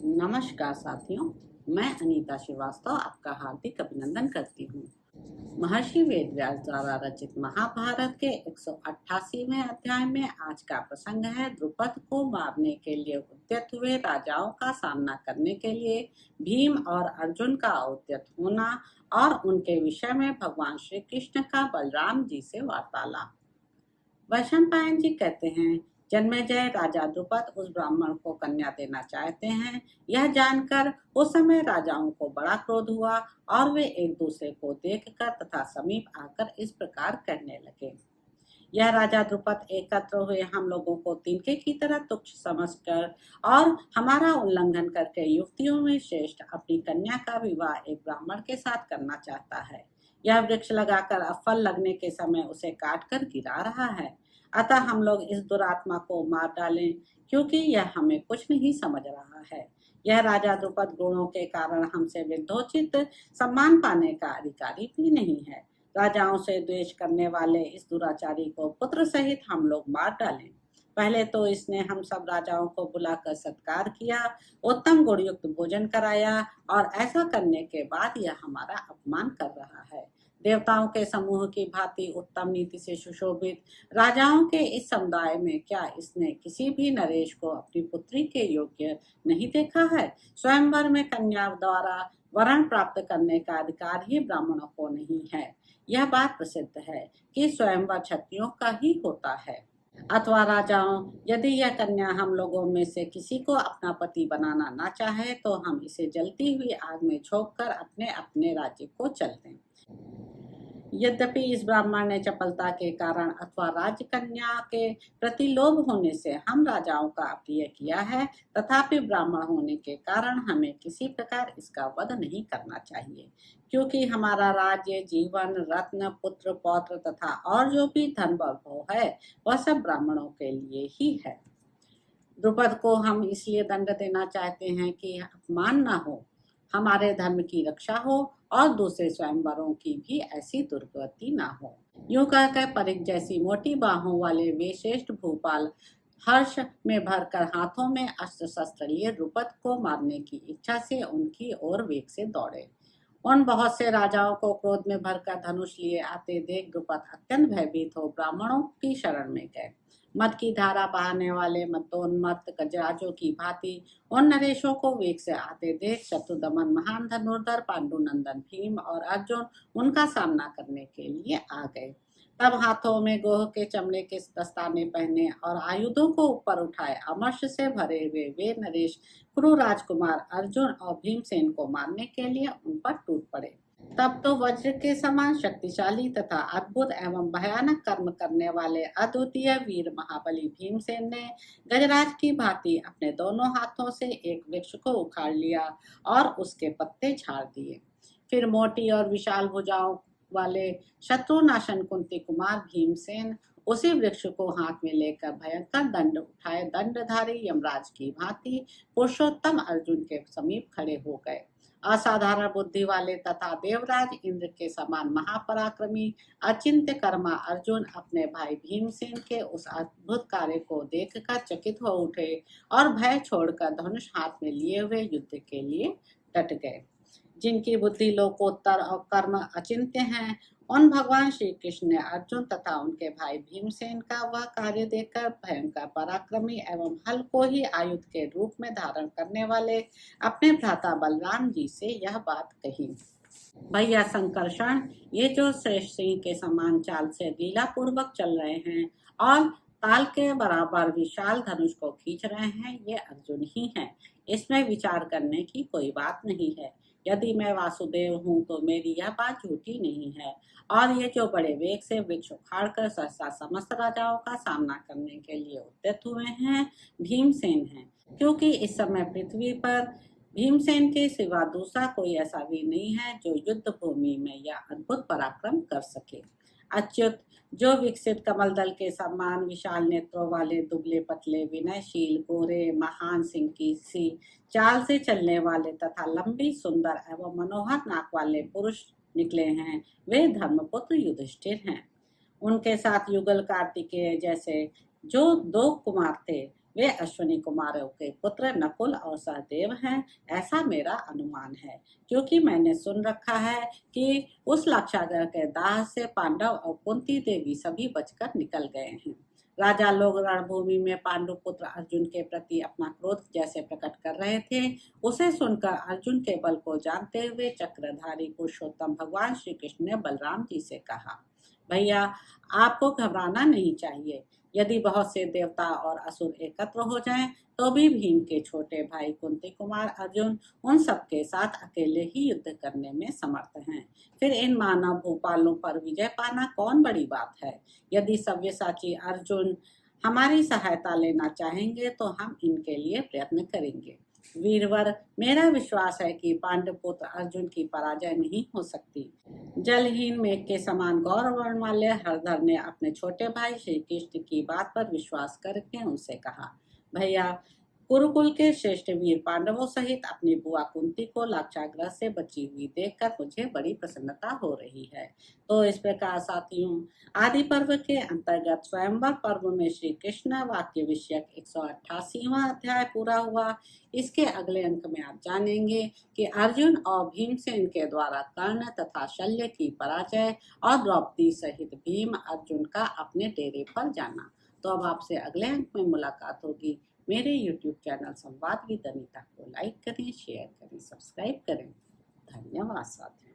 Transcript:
नमस्कार साथियों, मैं अनीता श्रीवास्तव आपका हार्दिक अभिनंदन करती हूँ। महर्षि वेदव्यास द्वारा रचित महाभारत के 188वें अध्याय में आज का प्रसंग है द्रुपद को मारने के लिए उद्यत हुए राजाओं का सामना करने के लिए भीम और अर्जुन का उद्यत होना और उनके विषय में भगवान श्री कृष्ण का बलराम जी से वार्तालाप। वैशंपायन जी कहते हैं, जन्मेजय राजा द्रुपद उस ब्राह्मण को कन्या देना चाहते हैं। यह जानकर उस समय राजाओं को बड़ा क्रोध हुआ और वे एक दूसरे को देखकर तथा समीप आकर इस प्रकार कहने लगे। यह राजा द्रुपद एकत्र हुए हम लोगों को तिनके की तरह तुच्छ समझकर और हमारा उल्लंघन करके युवतियों में श्रेष्ठ अपनी कन्या का विवाह एक ब्राह्मण के साथ करना चाहता है। यह वृक्ष लगाकर अब फल लगने के समय उसे काट कर गिरा रहा है। अतः हम लोग इस दुरात्मा को मार डालें, क्योंकि यह हमें कुछ नहीं समझ रहा है। यह राजा द्रुपद गुणों के कारण हमसे विद्धोचित सम्मान पाने का अधिकारी भी नहीं है। राजाओं से द्वेष करने वाले इस दुराचारी को पुत्र सहित हम लोग मार डालें। पहले तो इसने हम सब राजाओं को बुलाकर सत्कार किया, उत्तम गुणयुक्त भोजन कराया और ऐसा करने के बाद यह हमारा अपमान कर रहा है। देवताओं के समूह की भांति उत्तम नीति से सुशोभित राजाओं के इस समुदाय में क्या इसने किसी भी नरेश को अपनी पुत्री के योग्य नहीं देखा है? स्वयंवर में कन्या द्वारा वरण प्राप्त करने का अधिकार ही ब्राह्मणों को नहीं है। यह बात प्रसिद्ध है कि स्वयंवर क्षत्रियों का ही होता है। अथवा राजाओं, यदि यह कन्या हम लोगों में से किसी को अपना पति बनाना ना चाहे तो हम इसे जलती हुई आग में झोंक कर अपने अपने राज्य को चल दें। यद्यपि इस ब्राह्मण ने चपलता के कारण अथवा राजकन्या के प्रति लोभ होने से हम राजाओं का अप्रिय किया है, तथापि ब्राह्मण होने के कारण हमें किसी प्रकार इसका वध नहीं करना चाहिए, क्योंकि हमारा राज्य, जीवन, रत्न, पुत्र, पौत्र तथा और जो भी धन वैभव है वह सब ब्राह्मणों के लिए ही है। द्रुपद को हम इसलिए दंड देना चाहते हैं कि अपमान न हो, हमारे धर्म की रक्षा हो और दूसरे स्वयंवरों की भी ऐसी दुर्गति न हो। यूं कहकर परिक जैसी मोटी बाहों वाले वे श्रेष्ठ भूपाल हर्ष में भरकर हाथों में अस्त्र शस्त्र लिए द्रुपद को मारने की इच्छा से उनकी ओर वेग से दौड़े। उन बहुत से राजाओं को क्रोध में भरकर धनुष लिए आते देख द्रुपद अत्यंत भयभीत हो ब्राह्मणों की शरण में गए। मद की धारा बहाने वाले मदोन्मत्त गजराजों की भांति उन नरेशों को वेग से आते देख शत्रुदमन महान धनुर्धर पांडुनंदन भीम और अर्जुन उनका सामना करने के लिए आ गए। तब हाथों में गोह के चमड़े के दस्ताने पहने और आयुधों को ऊपर उठाए अमर्ष से भरे हुए वे नरेश कुरु राजकुमार अर्जुन और भीमसेन को मारने के लिए उन पर टूट पड़े। तब तो वज्र के समान शक्तिशाली तथा अद्भुत एवं भयानक कर्म करने वाले अद्वितीय वीर महाबली भीमसेन ने गजराज की भांति अपने दोनों हाथों से एक वृक्ष को उखाड़ लिया और उसके पत्ते झाड़ दिए। फिर मोटी और विशाल भुजाओं वाले शत्रुनाशन कुंती कुमार भीमसेन उसी वृक्ष को हाथ में लेकर भयंकर दंड उठाए दंडधारी यमराज की भांति पुरुषोत्तम अर्जुन के समीप खड़े हो गए। असाधारण बुद्धि वाले तथा देवराज इंद्र के समान महापराक्रमी अचिंत्य कर्मा अर्जुन अपने भाई भीमसेन के उस अद्भुत कार्य को देखकर चकित हो उठे और भय छोड़कर धनुष हाथ में लिए हुए युद्ध के लिए डट गए। जिनकी बुद्धि लोकोत्तर और कर्म अचिंत्य हैं, उन भगवान श्री कृष्ण ने अर्जुन तथा उनके भाई भीमसेन का वह कार्य देखकर भयंकर पराक्रमी एवं हल को ही आयुध के रूप में धारण करने वाले अपने भ्राता बलराम जी से यह बात कही। भैया संकर्षण, ये जो श्रेष्ठ सिंह के समान चाल से लीला पूर्वक चल रहे हैं और ताल के बराबर विशाल धनुष को खींच रहे हैं, ये अर्जुन ही हैं। इसमें विचार करने की कोई बात नहीं है। यदि मैं वासुदेव हूँ तो मेरी यह बात झूठी नहीं है। और ये जो बड़े वेग से वृक्ष उखाड़कर सहसा समस्त राजाओं का सामना करने के लिए उद्यत हुए हैं, भीमसेन हैं, क्योंकि इस समय पृथ्वी पर भीमसेन के सिवा दूसरा कोई ऐसा वीर नहीं है जो युद्ध भूमि में यह अद्भुत पराक्रम कर सके। अच्युत, जो विकसित कमल दल के समान विशाल नेत्रों वाले दुबले पतले विनयशील गोरे महान सिंह की सी चाल से चलने वाले तथा लंबी सुंदर एवं मनोहर नाक वाले पुरुष निकले हैं, वे धर्मपुत्र युधिष्ठिर हैं। उनके साथ युगल कार्तिकेय जैसे जो दो कुमार थे, वे अश्विनी कुमारों के पुत्र नकुल और सहदेव हैं, ऐसा मेरा अनुमान है, क्योंकि मैंने सुन रखा है कि उस लाक्षागृह के दाह से पांडव और कुंती देवी सभी बचकर निकल गए हैं। राजा लोग रणभूमि में पांडु पुत्र अर्जुन के प्रति अपना क्रोध जैसे प्रकट कर रहे थे, उसे सुनकर अर्जुन के बल को जानते हुए चक्रधारी पुरुषोत्तम भगवान श्री कृष्ण ने बलराम जी से कहा, भैया, आपको घबराना नहीं चाहिए। यदि बहुत से देवता और असुर एकत्र हो जाएं, तो भी भीम के छोटे भाई कुंती कुमार अर्जुन उन सबके साथ अकेले ही युद्ध करने में समर्थ हैं। फिर इन मानव भूपालों पर विजय पाना कौन बड़ी बात है। यदि सव्यसाची अर्जुन हमारी सहायता लेना चाहेंगे तो हम इनके लिए प्रयत्न करेंगे। वीरवर, मेरा विश्वास है कि पांडुपुत्र अर्जुन की पराजय नहीं हो सकती। जलहीन मेघ के समान गौरवर्णमाल्य हरधर ने अपने छोटे भाई श्री कृष्ण की बात पर विश्वास करके उनसे कहा, भैया, कुरुकुल के श्रेष्ठ वीर पांडवों सहित अपनी बुआ कुंती को लाक्षागृह से बची हुई देखकर मुझे बड़ी प्रसन्नता हो रही है। तो इस प्रकार साथियों, आदि पर्व के अंतर्गत स्वयंवर पर्व में श्री कृष्ण वाक्य विषयक 188वां अध्याय पूरा हुआ। इसके अगले अंक में आप जानेंगे कि अर्जुन और भीमसेन के द्वारा कर्ण तथा शल्य की पराजय और द्रौपदी सहित भीम अर्जुन का अपने डेरे पर जाना। तो अब आपसे अगले अंक में मुलाकात होगी। मेरे YouTube चैनल संवाद विद अनीता को लाइक करें, शेयर करें, सब्सक्राइब करें। धन्यवाद साथियों।